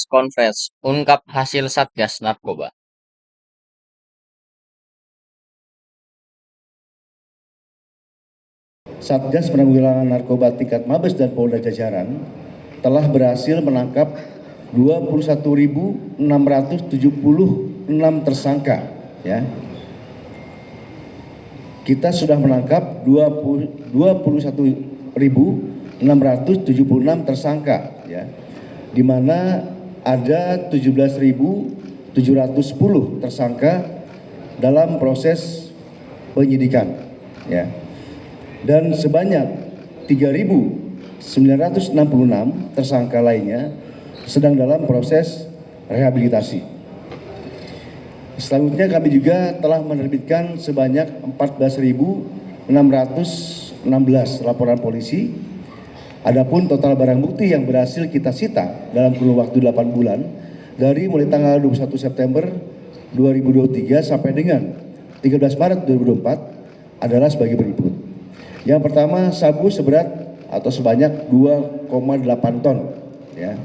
Konfes, ungkap hasil Satgas Narkoba. Satgas Penanggulangan Narkoba tingkat Mabes dan Polda jajaran telah berhasil menangkap 21.676 tersangka, ya. Kita sudah menangkap 21.676 tersangka, ya, di mana ada 17.710 tersangka dalam proses penyidikan, ya, dan sebanyak 3.966 tersangka lainnya sedang dalam proses rehabilitasi. Selanjutnya kami juga telah menerbitkan sebanyak 14.616 laporan polisi. Adapun total barang bukti yang berhasil kita sita dalam kurun waktu 8 bulan dari mulai tanggal 21 September 2023 sampai dengan 13 Maret 2024 adalah sebagai berikut. Yang pertama, sabu seberat atau sebanyak 2,8 ton, ya.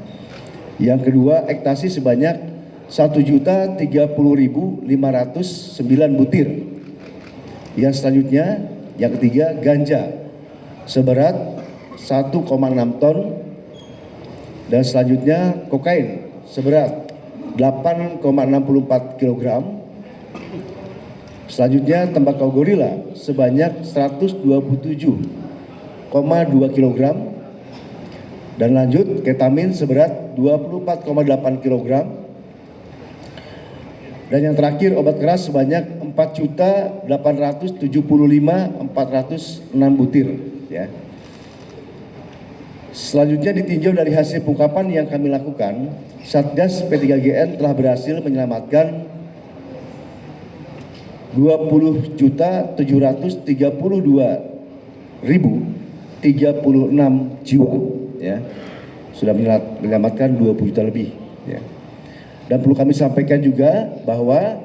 Yang kedua, ekstasi sebanyak 1.030.509 butir. Yang selanjutnya, yang ketiga, ganja seberat 1,6 ton. Dan selanjutnya, kokain seberat 8,64 kg. Selanjutnya, tembakau gorila sebanyak 127,2 kg. Dan lanjut, ketamin seberat 24,8 kg. Dan yang terakhir, obat keras sebanyak 4.875.406 butir, ya. Selanjutnya, ditinjau dari hasil pengungkapan yang kami lakukan, Satgas P3GN telah berhasil menyelamatkan 20.732.036 jiwa, ya. Sudah menyelamatkan 20 juta lebih, ya. Dan perlu kami sampaikan juga bahwa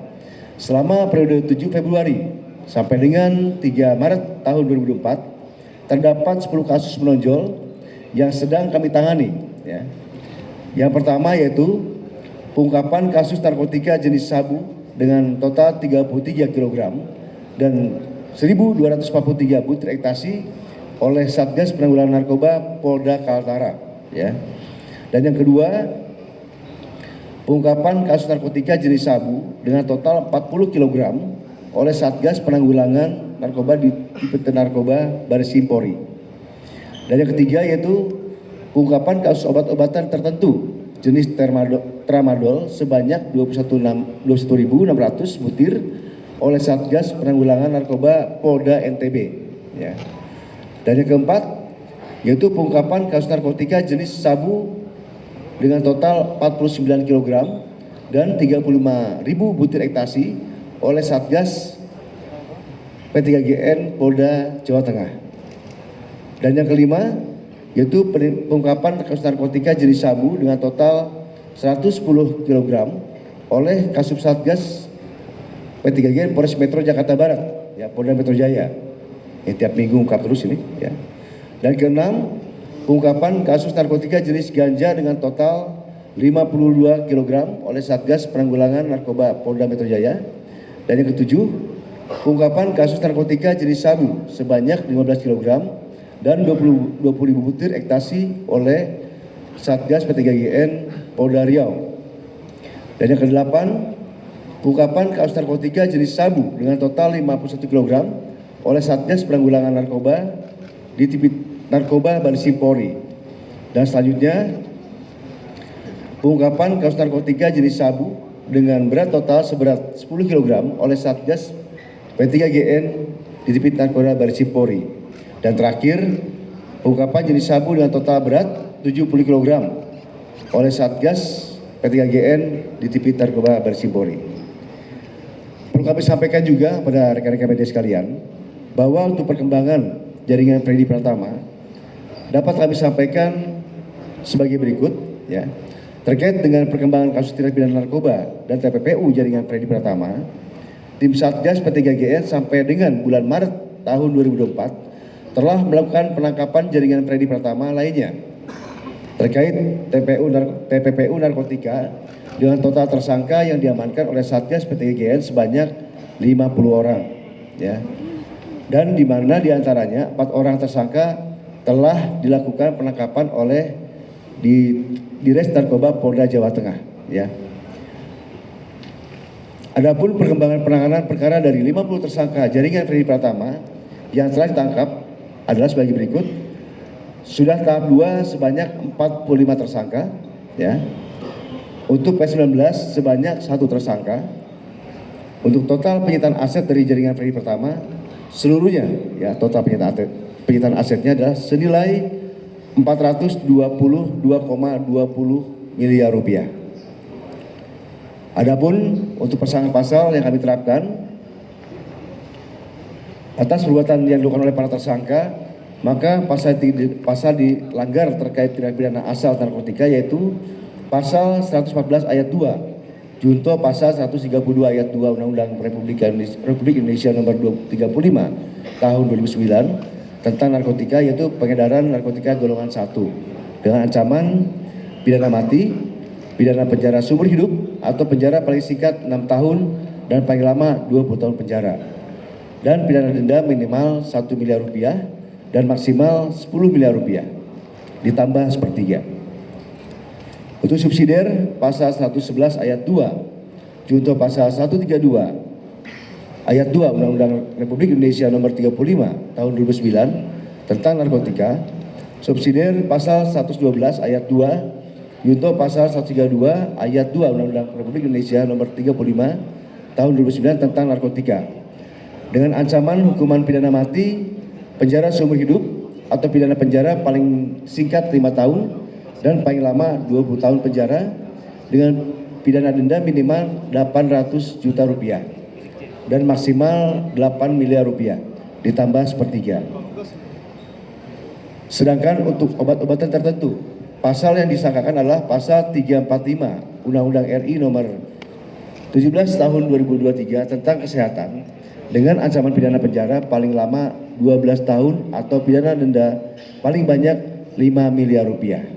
selama periode 7 Februari sampai dengan 3 Maret tahun 2024 terdapat 10 kasus menonjol yang sedang kami tangani, ya. Yang pertama yaitu pengungkapan kasus narkotika jenis sabu dengan total 33 kg dan 1.243 butir ekstasi oleh Satgas Penanggulangan Narkoba Polda Kaltara, ya. Dan yang kedua, pengungkapan kasus narkotika jenis sabu dengan total 40 kg oleh Satgas Penanggulangan Narkoba di PT Narkoba Baris Krim Polri. Dan yang ketiga yaitu pengungkapan kasus obat-obatan tertentu jenis tramadol sebanyak 21.600 butir oleh Satgas Penanggulangan Narkoba Polda NTB, ya. Dan yang keempat yaitu pengungkapan kasus narkotika jenis sabu dengan total 49 kg dan 35.000 butir ekstasi oleh Satgas P3GN Polda Jawa Tengah. Dan yang kelima yaitu pengungkapan kasus narkotika jenis sabu dengan total 110 kg oleh Kasub Satgas P3GN Polres Metro Jakarta Barat, ya, Polda Metro Jaya. Tiap minggu ungkap terus ini, ya. Dan keenam, pengungkapan kasus narkotika jenis ganja dengan total 52 kg oleh Satgas Penanggulangan Narkoba Polda Metro Jaya. Dan yang ketujuh, pengungkapan kasus narkotika jenis sabu sebanyak 15 kg dan 20.000 butir ekstasi oleh Satgas P3GN Polda Riau. Dan yang kedelapan, pengungkapan kasus narkotika jenis sabu dengan total 51 kg oleh Satgas Penanggulangan Narkoba di Tipit Narkoba Baris Krim Polri. Dan selanjutnya, pengungkapan kasus narkotika jenis sabu dengan berat total seberat 10 kg oleh Satgas P3GN di Tipit Narkoba Baris Krim Polri. Dan terakhir, pengungkapan jenis sabu dengan total berat 70 kg oleh Satgas P3GN di Tipit Narkoba Baris Krim Polri. Perlu kami sampaikan juga pada rekan-rekan media sekalian bahwa untuk perkembangan jaringan Freddy Pratama dapat kami sampaikan sebagai berikut, ya. Terkait dengan perkembangan kasus tindak pidana narkoba dan TPPU jaringan Freddy Pratama, tim Satgas P3GN sampai dengan bulan Maret tahun 2024 telah melakukan penangkapan jaringan Freddy Pratama lainnya terkait TPPU narkotika dengan total tersangka yang diamankan oleh Satgas PTGN sebanyak 50 orang, ya. Dan di mana diantaranya 4 orang tersangka telah dilakukan penangkapan oleh Res Narkoba Polda Jawa Tengah, ya. Adapun perkembangan penanganan perkara dari 50 tersangka jaringan Freddy Pratama yang telah ditangkap adalah sebagai berikut. Sudah tahap 2 sebanyak 45 tersangka, ya. Untuk P19 sebanyak 1 tersangka. Untuk total penyitaan aset dari jaringan Freddy Pratama seluruhnya, ya, total penyitaan asetnya adalah senilai 422,20 miliar rupiah. Adapun untuk pasal yang kami terapkan atas perbuatan yang dilakukan oleh para tersangka, maka pasal dilanggar terkait tindak pidana asal narkotika yaitu pasal 114 ayat 2 junto pasal 132 ayat 2 Undang-Undang Republik Indonesia nomor 35 tahun 2009 tentang narkotika, yaitu pengedaran narkotika golongan 1 dengan ancaman pidana mati, pidana penjara seumur hidup atau penjara paling singkat 6 tahun dan paling lama 20 tahun penjara, dan pidana denda minimal 1 miliar rupiah dan maksimal 10 miliar rupiah ditambah sepertiga. Untuk subsidiar pasal 111 ayat 2 junto pasal 132 ayat 2 Undang-Undang Republik Indonesia nomor 35 tahun 2009 tentang narkotika, subsidiar pasal 112 ayat 2 junto pasal 132 ayat 2 Undang-Undang Republik Indonesia nomor 35 tahun 2009 tentang narkotika dengan ancaman hukuman pidana mati, penjara seumur hidup atau pidana penjara paling singkat 5 tahun dan paling lama 20 tahun penjara dengan pidana denda minimal 800 juta rupiah dan maksimal 8 miliar rupiah ditambah sepertiga. Sedangkan untuk obat-obatan tertentu, pasal yang disangkakan adalah pasal 345 Undang-Undang RI nomor 17 tahun 2023 tentang kesehatan dengan ancaman pidana penjara paling lama 12 tahun atau pidana denda paling banyak 5 miliar rupiah.